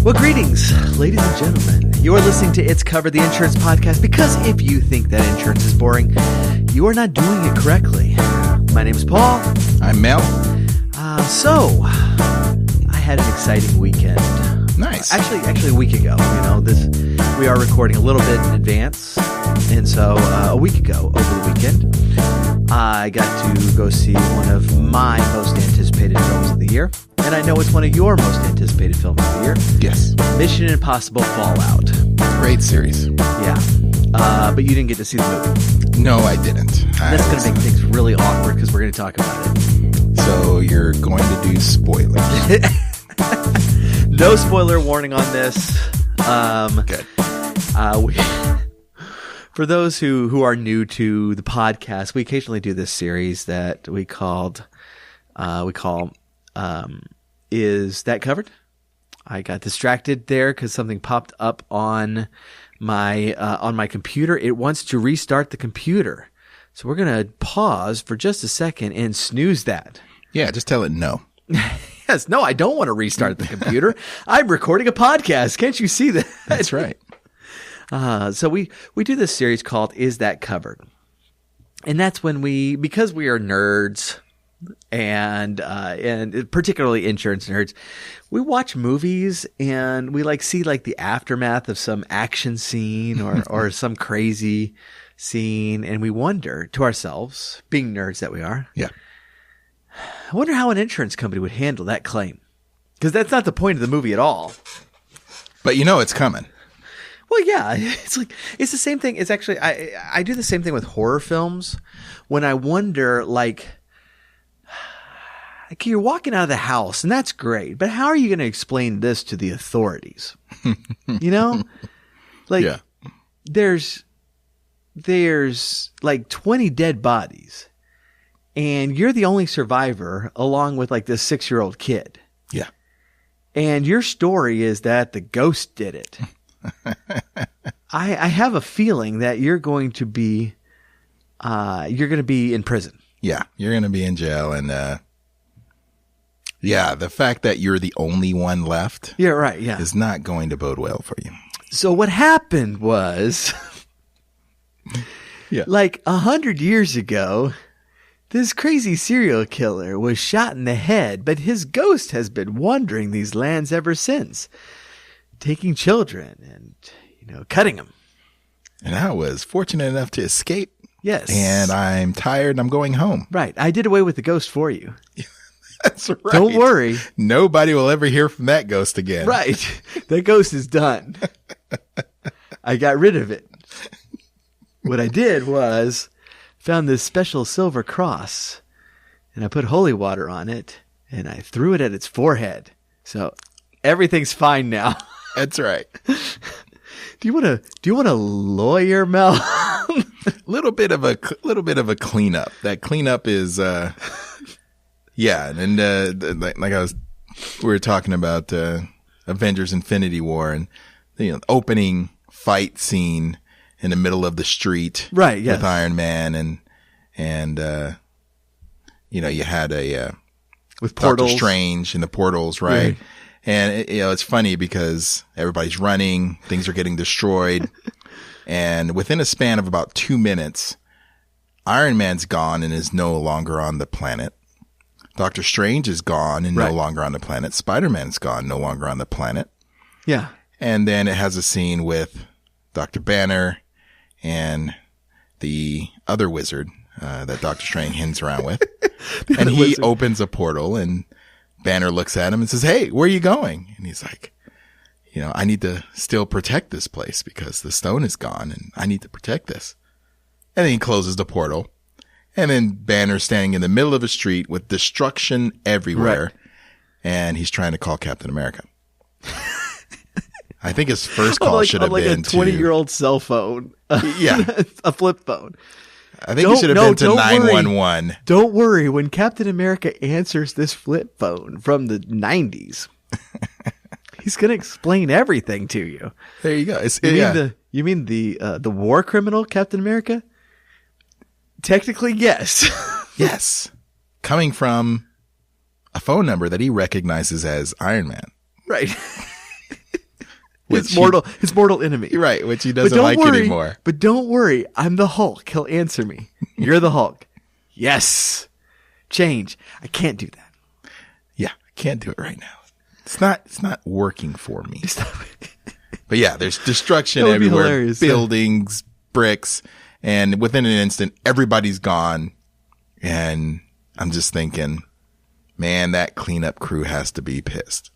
Well, greetings, ladies and gentlemen. You're listening to It's Covered, the insurance podcast, because if you think that insurance is boring, you are not doing it correctly. My name is Paul. I'm Mel. So, I had an exciting weekend. Nice. Actually, a week ago. We are recording a little bit in advance, and so a week ago, over the weekend, I got to go see one of my most anticipated films of the year. And I know it's one of your most anticipated films of the year. Yes. Mission Impossible Fallout. Great series. Yeah. But you didn't get to see the movie. No, I didn't. That's going to make things really awkward because we're going to talk about it. So you're going to do spoilers. No spoiler warning on this. Good. For those who are new to the podcast, we occasionally do this series that we call Is That Covered? I got distracted there because something popped up on my computer. It wants to restart the computer. So we're going to pause for just a second and snooze that. Yeah, just tell it no. Yes, no, I don't want to restart the computer. I'm recording a podcast. Can't you see that? That's right. So we do this series called Is That Covered? And that's when because we are nerds and particularly insurance nerds, we watch movies and we see the aftermath of some action scene or some crazy scene, and we wonder to ourselves, being nerds that we are, Yeah. I wonder how an insurance company would handle that claim, because that's not the point of the movie at all. But you know it's coming. Well, yeah, it's the same thing. It's actually I do the same thing with horror films when I wonder you're walking out of the house and that's great, but how are you going to explain this to the authorities? You know, Yeah. there's 20 dead bodies, and you're the only survivor along with this 6-year-old kid. Yeah. And your story is that the ghost did it. I have a feeling that you're going to be in prison. Yeah, you're going to be in jail, and the fact that you're the only one left, Yeah, right. Yeah. is not going to bode well for you. So what happened was, Yeah. 100 years ago, this crazy serial killer was shot in the head, but his ghost has been wandering these lands ever since, taking children and, cutting them. And I was fortunate enough to escape. Yes. And I'm tired and I'm going home. Right. I did away with the ghost for you. That's right. Don't worry. Nobody will ever hear from that ghost again. Right. That ghost is done. I got rid of it. What I did was found this special silver cross, and I put holy water on it, and I threw it at its forehead. So everything's fine now. That's right. Do you want a lawyer, Mel? little bit of a cleanup. That cleanup is yeah, and we were talking about Avengers Infinity War, and the opening fight scene in the middle of the street, right? Yes. With Iron Man, and you had with portals. Doctor Strange and the portals, right? And it's funny because everybody's running, things are getting destroyed, and within a span of about 2 minutes, Iron Man's gone and is no longer on the planet. Doctor Strange is gone and no longer on the planet. Spider-Man's gone, no longer on the planet. Yeah. And then it has a scene with Dr. Banner and the other wizard that Doctor Strange hangs around with. And he opens a portal, and Banner looks at him and says, "Hey, where are you going?" And he's like, I need to still protect this place because the stone is gone and I need to protect this. And then he closes the portal. And then Banner's standing in the middle of a street with destruction everywhere. Right. And he's trying to call Captain America. I think his first call should have been a 20-year-old cell phone. Yeah. A flip phone. I think it should have been to 911. Don't worry. When Captain America answers this flip phone from the 90s, he's going to explain everything to you. There you go. You mean the war criminal Captain America? Technically, yes. Yes. Coming from a phone number that he recognizes as Iron Man. Right. his mortal enemy. Right, which he doesn't like anymore. But don't worry, I'm the Hulk. He'll answer me. You're the Hulk. Yes. Change. I can't do that. Yeah, I can't do it right now. It's not working for me. But yeah, there's destruction everywhere. Buildings, bricks, and within an instant, everybody's gone. And I'm just thinking, man, that cleanup crew has to be pissed.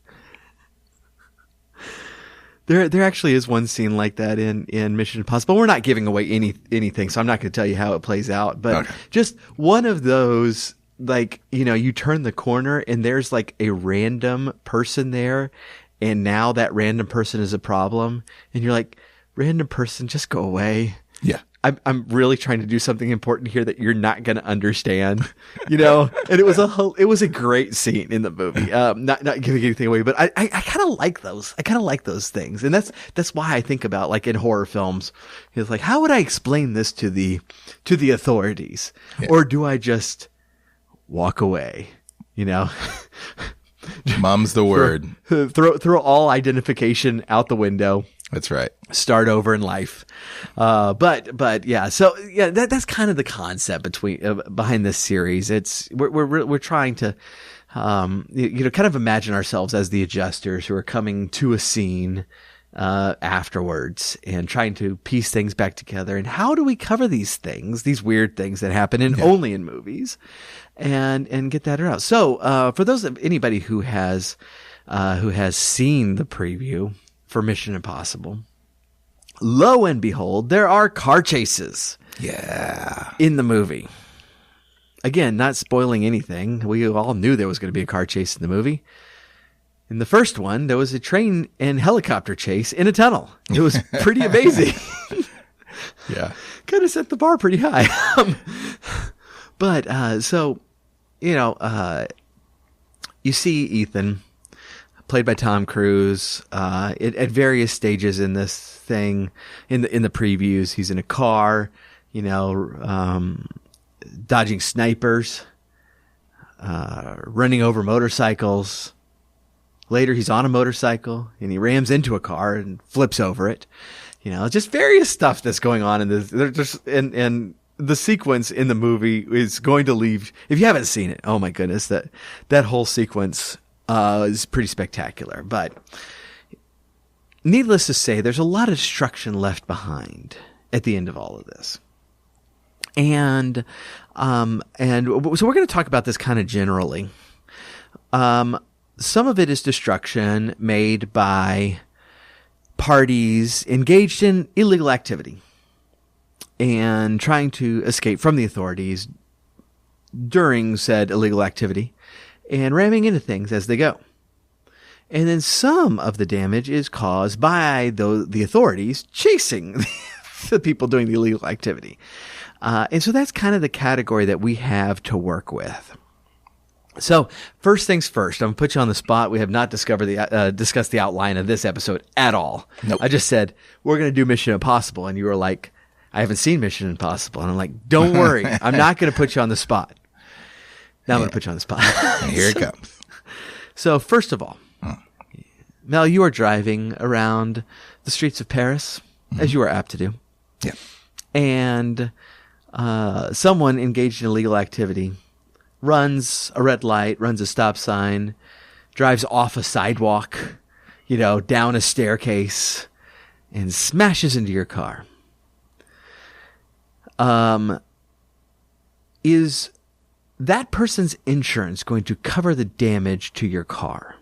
There actually is one scene like that in Mission Impossible. We're not giving away anything, so I'm not going to tell you how it plays out. But just one of those, like, you turn the corner and there's like a random person there, and now that random person is a problem, and you're like, random person, just go away. Yeah. I'm really trying to do something important here that you're not going to understand, and it was a great scene in the movie. Not giving anything away, but I kind of like those. I kind of like those things. And that's why I think about, like, in horror films, it's like, how would I explain this to the authorities? Yeah. Or do I just walk away? Mum's the word. Throw all identification out the window. That's right. Start over in life. But yeah, so yeah, that's kind of the concept behind this series. We're trying to, kind of imagine ourselves as the adjusters who are coming to a scene, afterwards and trying to piece things back together. And how do we cover these things, these weird things that happen only in movies, and get that out? So, for anybody who has seen the preview for Mission Impossible, lo and behold, there are car chases. Yeah. In the movie. Again, not spoiling anything. We all knew there was going to be a car chase in the movie. In the first one, there was a train and helicopter chase in a tunnel. It was pretty amazing. Yeah. Kind of set the bar pretty high. But you see Ethan, played by Tom Cruise, at various stages in this thing. In the previews, he's in a car, dodging snipers, running over motorcycles. Later, he's on a motorcycle and he rams into a car and flips over it. Just various stuff that's going on in this. And the sequence in the movie is going to leave. If you haven't seen it, oh my goodness, that whole sequence is pretty spectacular. But needless to say, there's a lot of destruction left behind at the end of all of this. And so we're going to talk about this kind of generally. Some of it is destruction made by parties engaged in illegal activity and trying to escape from the authorities during said illegal activity and ramming into things as they go. And then some of the damage is caused by the authorities chasing the people doing the illegal activity. And so that's kind of the category that we have to work with. So first things first, I'm going to put you on the spot. We have not discussed the outline of this episode at all. Nope. I just said, we're going to do Mission Impossible. And you were like, I haven't seen Mission Impossible. And I'm like, don't worry. I'm not going to put you on the spot. Now I'm going to put you on the spot. Here it comes. So first of all, Mel, you are driving around the streets of Paris, as you are apt to do. Yeah. And someone engaged in illegal activity runs a red light, runs a stop sign, drives off a sidewalk, down a staircase, and smashes into your car. Is that person's insurance going to cover the damage to your car?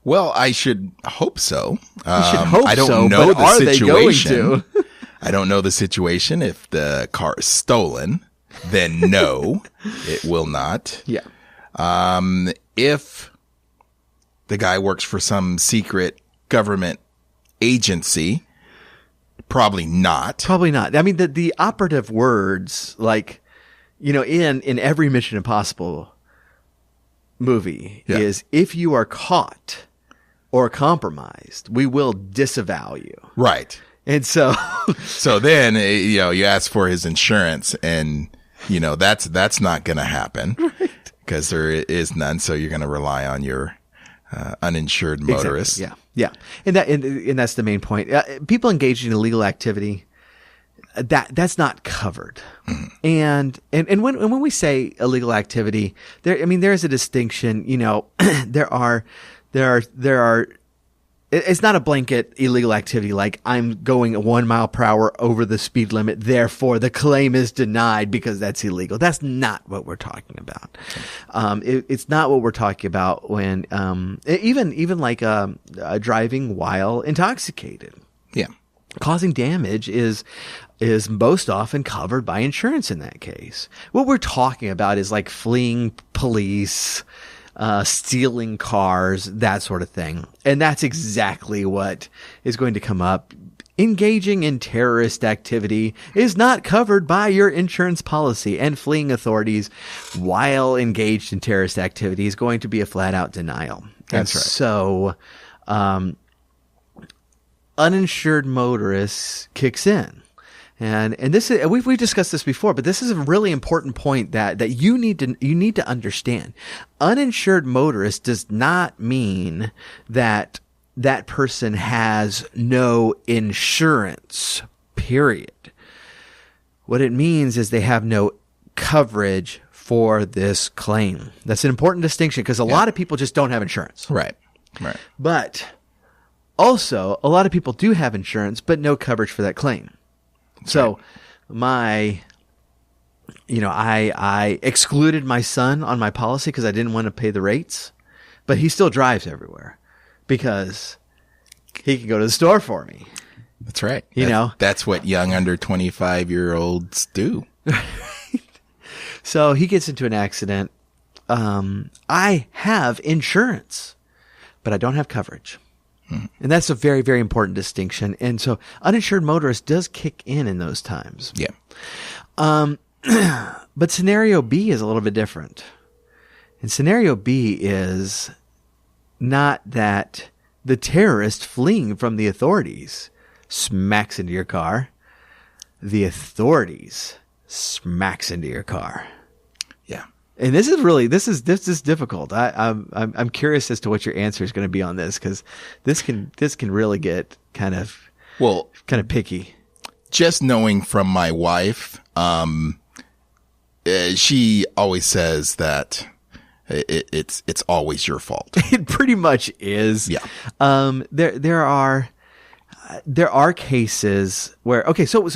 Well, I should hope so. I don't know the situation. They going to? I don't know the situation. If the car is stolen, then no, it will not. Yeah. If the guy works for some secret government agency, probably not. Probably not. I mean, the operative words, like, in every Mission Impossible movie is, if you are caught or compromised, we will disavow you. Right. And so then, you ask for his insurance and, that's not going to happen because there is none. So you're going to rely on your uninsured motorists. Exactly. Yeah. And that's the main point. People engaged in illegal activity, that's not covered. Mm-hmm. And when we say illegal activity, there is a distinction. There are. It's not a blanket illegal activity like I'm going 1 mile per hour over the speed limit, therefore the claim is denied because that's illegal. That's not what we're talking about. It's not what we're talking about when even like driving while intoxicated. Yeah. Causing damage is most often covered by insurance in that case. What we're talking about is like fleeing police, stealing cars, that sort of thing. And that's exactly what is going to come up. Engaging in terrorist activity is not covered by your insurance policy, and fleeing authorities while engaged in terrorist activity is going to be a flat out denial. That's right. So, uninsured motorists kicks in. And this is, we've discussed this before, but this is a really important point that you need to understand. Uninsured motorist does not mean that person has no insurance, period. What it means is they have no coverage for this claim. That's an important distinction because a lot of people just don't have insurance. Right. But also, a lot of people do have insurance, but no coverage for that claim. So I excluded my son on my policy because I didn't want to pay the rates, but he still drives everywhere because he can go to the store for me. That's right. That's what young under 25-year-olds do. So he gets into an accident. I have insurance, but I don't have coverage. And that's a very, very important distinction. And so uninsured motorist does kick in those times. Yeah. But scenario B is a little bit different. And scenario B is not that the terrorist fleeing from the authorities smacks into your car. The authorities smacks into your car. Yeah. And this is difficult. I'm curious as to what your answer is going to be on this because this can really get kind of picky. Just knowing from my wife, she always says that it's always your fault. It pretty much is. Yeah. There are cases where so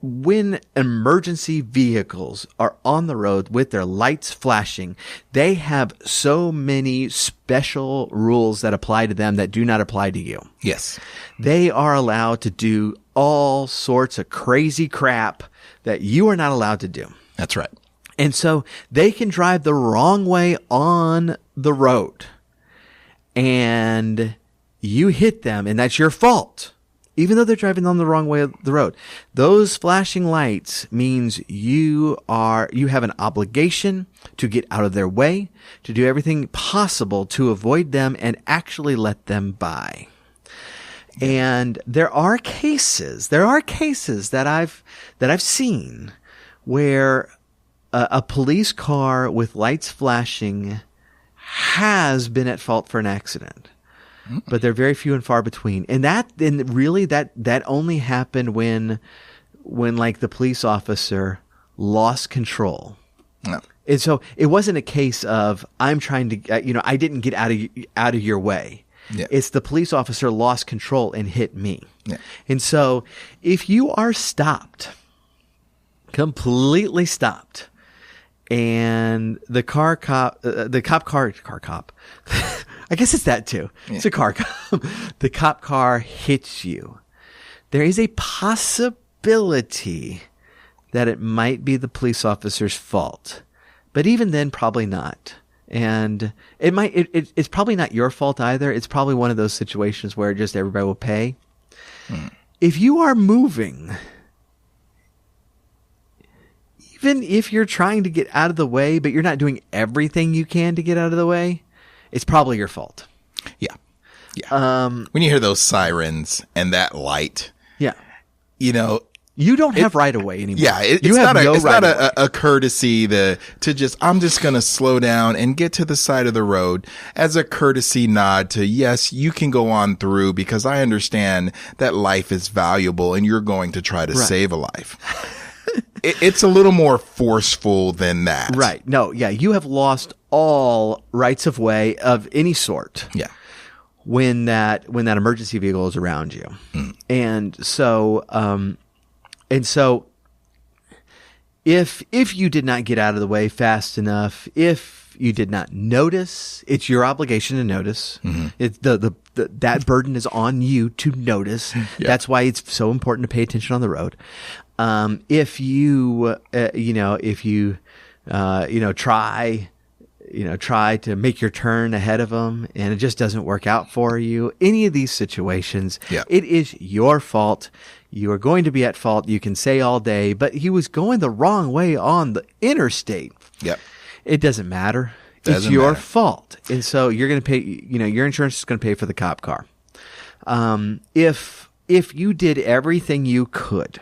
when emergency vehicles are on the road with their lights flashing, they have so many special rules that apply to them that do not apply to you. Yes. They are allowed to do all sorts of crazy crap that you are not allowed to do. That's right. And so they can drive the wrong way on the road and you hit them and that's your fault. Even though they're driving on the wrong way of the road, those flashing lights means you have an obligation to get out of their way, to do everything possible to avoid them and actually let them by. And there are cases that I've seen where a police car with lights flashing has been at fault for an accident. But they're very few and far between. And that only happened when like the police officer lost control. No. And so it wasn't a case of I'm trying to, I didn't get out of your way. Yeah. It's the police officer lost control and hit me. Yeah. And so if you are stopped, completely stopped, and the car cop, I guess it's that too. Yeah. It's a car cop. The cop car hits you. There is a possibility that it might be the police officer's fault, but even then, probably not. And it's probably not your fault either. It's probably one of those situations where just everybody will pay. If you are moving, even if you're trying to get out of the way, but you're not doing everything you can to get out of the way, it's probably your fault. Yeah. Yeah. When you hear those sirens and that light, yeah, You don't have right of way anymore. Yeah, it's not a courtesy I'm just going to slow down and get to the side of the road as a courtesy nod to, yes, you can go on through because I understand that life is valuable and you're going to try to save a life. It's a little more forceful than that. Right. No, yeah, you have lost all rights of way of any sort. Yeah. When that emergency vehicle is around you. And so if you did not get out of the way fast enough, if you did not notice, it's your obligation to notice. It's that burden is on you to notice. Yeah. That's why it's so important to pay attention on the road. If you try to make your turn ahead of them and it just doesn't work out for you, any of these situations, it is your fault. You are going to be at fault. You can say all day, but he was going the wrong way on the interstate. Yep. It doesn't matter. It's your fault. And so you're going to pay, your insurance is going to pay for the cop car. If you did everything you could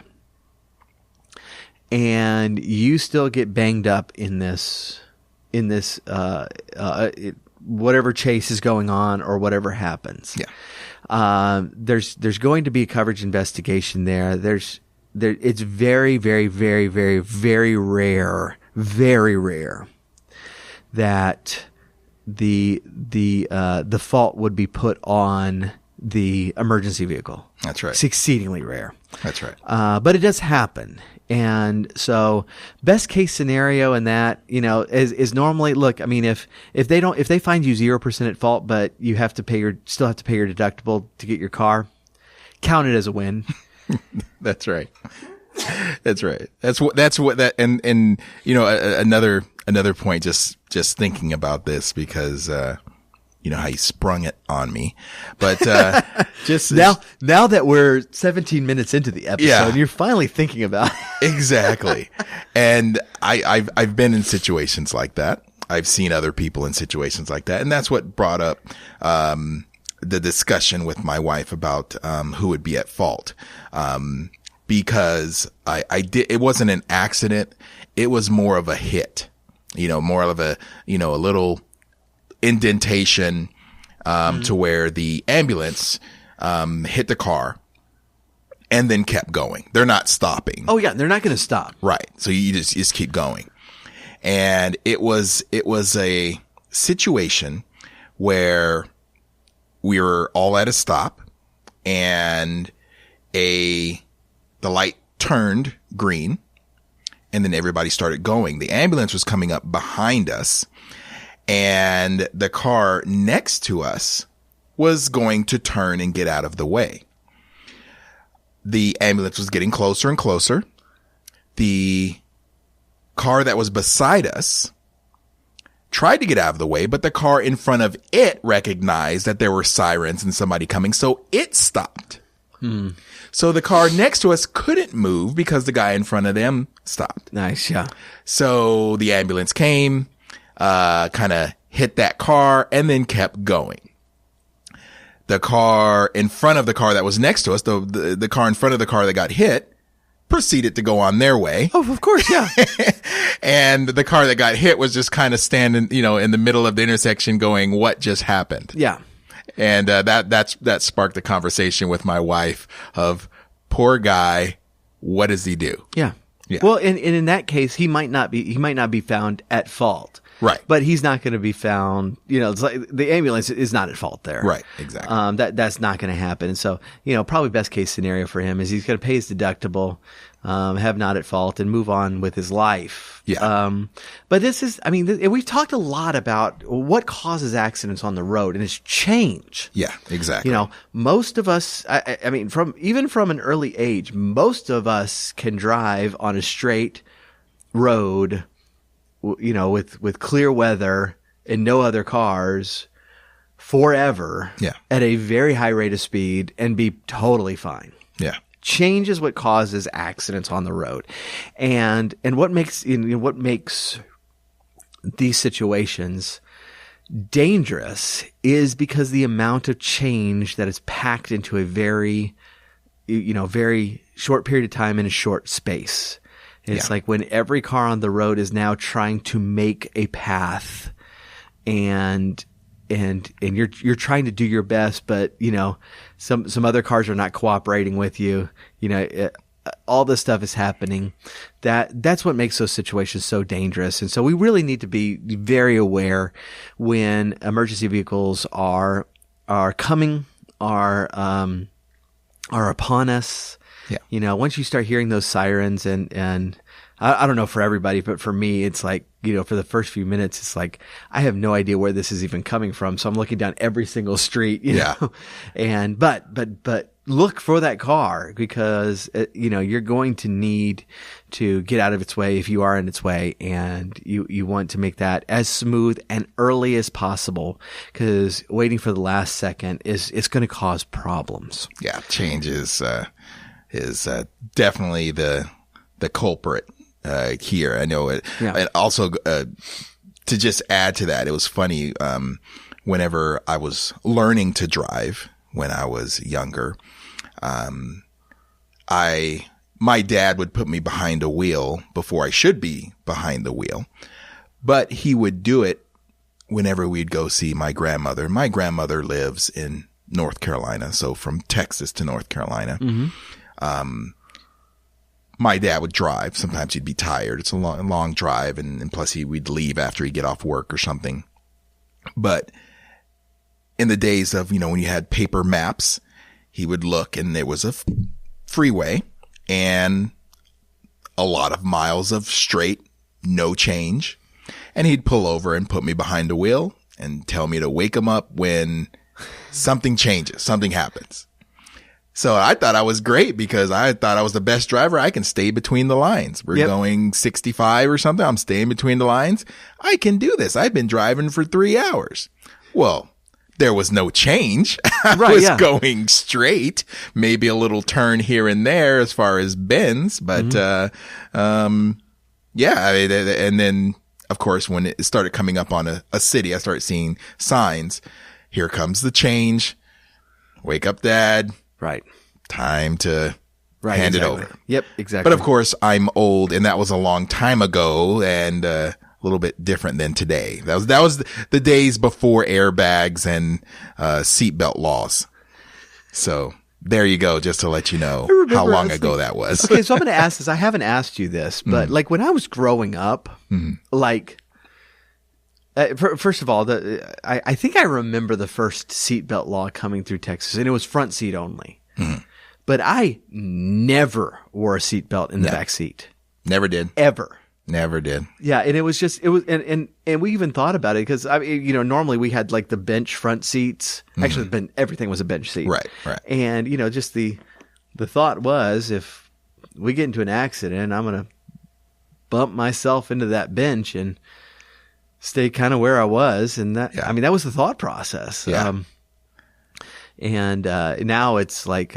and you still get banged up in this whatever chase is going on or whatever happens. Yeah. There's going to be a coverage investigation there. It's very, very, very, very, very rare that the fault would be put on the emergency vehicle. That's right. It's exceedingly rare. That's right. But it does happen. And so best case scenario in that, is normally, look, I mean, if they find you 0% at fault, but you have to still have to pay your deductible to get your car, count it as a win. That's right. That's right. And another point, just thinking about this because, how you sprung it on me, but, just now that we're 17 minutes into the episode, you're finally thinking about it. Exactly. And I've been in situations like that. I've seen other people in situations like that. And that's what brought up, the discussion with my wife about, who would be at fault. Because it wasn't an accident. It was more of a hit, more of a little indentation, to where the ambulance, hit the car and then kept going. They're not stopping. Oh yeah. They're not going to stop. Right. So you just keep going. And it was a situation where we were all at a stop and the light turned green and then everybody started going. The ambulance was coming up behind us and the car next to us was going to turn and get out of the way. The ambulance was getting closer and closer. The car that was beside us tried to get out of the way, but the car in front of it recognized that there were sirens and somebody coming, so it stopped. So the car next to us couldn't move because the guy in front of them stopped. Nice, yeah. So the ambulance came, kind of hit that car and then kept going. The car in front of the car that was next to us, the car in front of the car that got hit, proceeded to go on their way. Oh, of course, yeah. And the car that got hit was just kind of standing, in the middle of the intersection going, what just happened? Yeah. And, that sparked a conversation with my wife of, poor guy, what does he do? Yeah. Yeah. Well, and in that case, he might not be found at fault. Right. But he's not going to be found, it's like the ambulance is not at fault there. Right. Exactly. That's not going to happen. And so, probably best case scenario for him is he's going to pay his deductible, have not at fault and move on with his life. Yeah. But we've talked a lot about what causes accidents on the road, and it's change. Yeah, exactly. Most of us, from an early age, most of us can drive on a straight road, with clear weather and no other cars forever. Yeah. At a very high rate of speed and be totally fine. Yeah. Change is what causes accidents on the road. And what makes these situations dangerous is because the amount of change that is packed into a very very short period of time in a short space. It's like when every car on the road is now trying to make a path, and you're trying to do your best, but some other cars are not cooperating with you. All this stuff is happening. That's what makes those situations so dangerous. And so we really need to be very aware when emergency vehicles are coming, are upon us. Yeah. Once you start hearing those sirens and I don't know for everybody, but for me, it's like, for the first few minutes, it's like, I have no idea where this is even coming from. So I'm looking down every single street, know, and, but look for that car because, you're going to need to get out of its way if you are in its way, and you want to make that as smooth and early as possible because waiting for the last second is going to cause problems. Yeah. Change is definitely the culprit. Here, I know it. Yeah. And also, to just add to that, it was funny, whenever I was learning to drive when I was younger, my dad would put me behind a wheel before I should be behind the wheel, but he would do it whenever we'd go see my grandmother. My grandmother lives in North Carolina, so from Texas to North Carolina. Mm-hmm. My dad would drive. Sometimes he'd be tired. It's a long drive. And plus we'd leave after he'd get off work or something. But in the days of, when you had paper maps, he would look and there was a freeway and a lot of miles of straight, no change. And he'd pull over and put me behind the wheel and tell me to wake him up when something changes, something happens. So I thought I was great because I thought I was the best driver. I can stay between the lines. We're going 65 or something. I'm staying between the lines. I can do this. I've been driving for 3 hours. Well, there was no change. I was going straight, maybe a little turn here and there as far as bends, but, and then of course, when it started coming up on a city, I started seeing signs. Here comes the change. Wake up, Dad. Right. Time to hand it over. Yep, exactly. But of course, I'm old, and that was a long time ago, and a little bit different than today. That was the days before airbags and seatbelt laws. So there you go, just to let you know how long ago that was. Okay, so I'm going to ask this. I haven't asked you this, but like when I was growing up, like. First of all, I think I remember the first seatbelt law coming through Texas, and it was front seat only. Mm-hmm. But I never wore a seatbelt in the back seat. Never did. Ever. Never did. Yeah, and and we even thought about it because normally we had like the bench front seats. Mm-hmm. Actually, everything was a bench seat. Right. And just the thought was if we get into an accident, I'm gonna bump myself into that bench and stay kind of where I was. And that, that was the thought process. Yeah. And now it's like,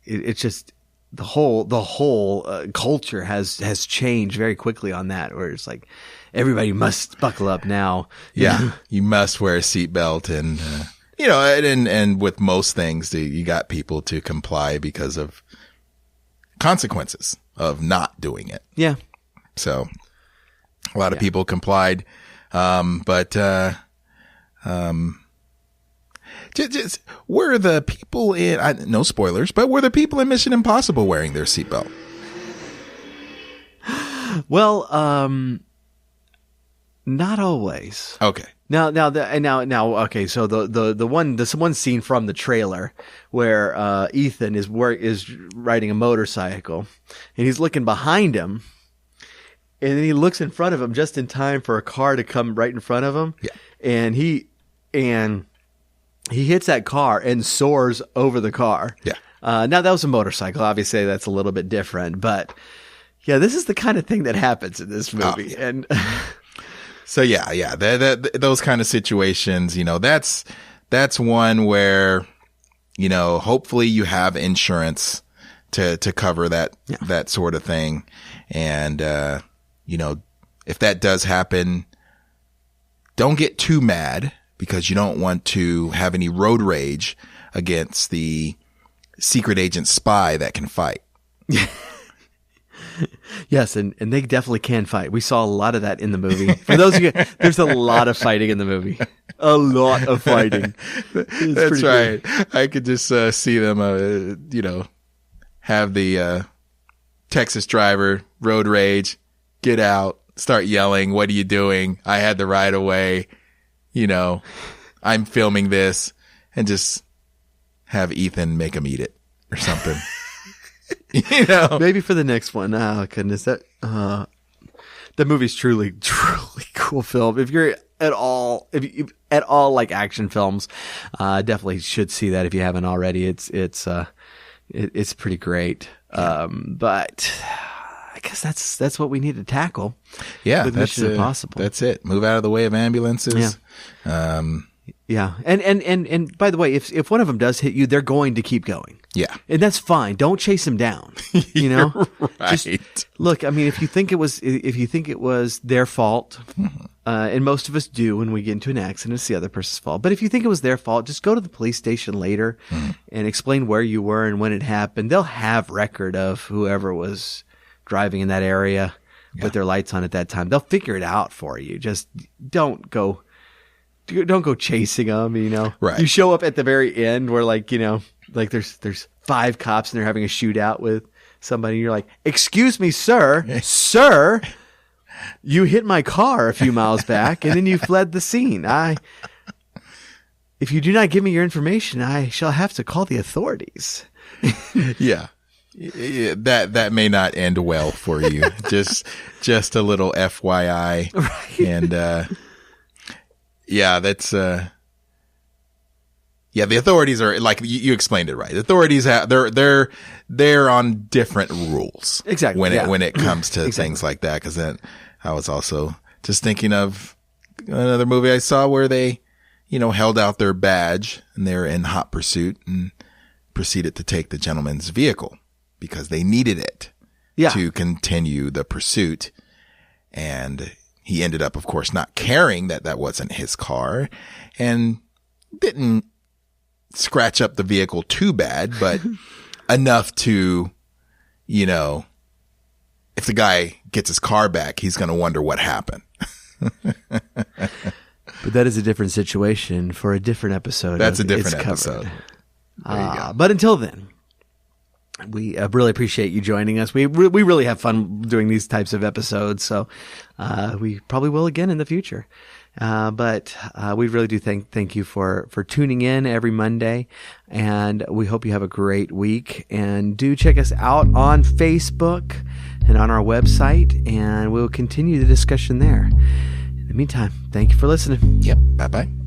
it's just the whole culture has changed very quickly on that, where it's like everybody must buckle up now. Yeah. You must wear a seatbelt and, and with most things, you got people to comply because of consequences of not doing it. Yeah. So a lot of people complied. But just were the people in, no spoilers, but were the people in Mission Impossible wearing their seatbelt? Well, not always. Okay. Now, okay. So the one scene from the trailer where Ethan is riding a motorcycle and he's looking behind him, and then he looks in front of him just in time for a car to come right in front of him. Yeah. And he hits that car and soars over the car. Yeah. Now that was a motorcycle. Obviously, that's a little bit different, but yeah, this is the kind of thing that happens in this movie. Oh, yeah. And so yeah, those kind of situations, that's one where, hopefully you have insurance to cover that sort of thing. And, if that does happen, don't get too mad because you don't want to have any road rage. against the secret agent spy that can fight. Yes, and they definitely can fight. We saw a lot of that in the movie. For those of you, there's a lot of fighting in the movie. A lot of fighting. That's right. Cool. I could just see them, have the Texas driver, road rage, get out, start yelling, "What are you doing? I had the right of way. I'm filming this," and just have Ethan make him eat it or something. Maybe for the next one. Oh goodness, that movie's truly cool film. If you're at all like action films, definitely should see that if you haven't already. It's pretty great. But I guess that's what we need to tackle. Yeah, with Mission Impossible. That's it. Move out of the way of ambulances. Yeah. Yeah. And by the way, if one of them does hit you, they're going to keep going. Yeah. And that's fine. Don't chase them down. Right. Just, look, I mean, if you think it was their fault, and most of us do when we get into an accident, it's the other person's fault. But if you think it was their fault, just go to the police station later and explain where you were and when it happened. They'll have record of whoever was driving in that area with their lights on at that time. They'll figure it out for you. Just don't go chasing them, Right. You show up at the very end where there's 5 cops and they're having a shootout with somebody. And you're like, "Excuse me, sir, sir, you hit my car a few miles back and then you fled the scene. If you do not give me your information, I shall have to call the authorities." Yeah. That may not end well for you. just a little FYI. Right. And, yeah, that's, the authorities are like, you explained it right. The authorities they're on different rules. Exactly. When it comes to things like that. Cause then I was also just thinking of another movie I saw where they, held out their badge and they're in hot pursuit and proceeded to take the gentleman's vehicle because they needed it to continue the pursuit. And he ended up, of course, not caring that wasn't his car and didn't scratch up the vehicle too bad, but enough to, if the guy gets his car back, he's going to wonder what happened. But that is a different situation for a different episode. That's a different episode. There you go. But until then, we really appreciate you joining us. We really have fun doing these types of episodes, so we probably will again in the future. But we really do thank you for tuning in every Monday, and we hope you have a great week. And do check us out on Facebook and on our website, and we'll continue the discussion there. In the meantime, thank you for listening. Yep. Bye-bye.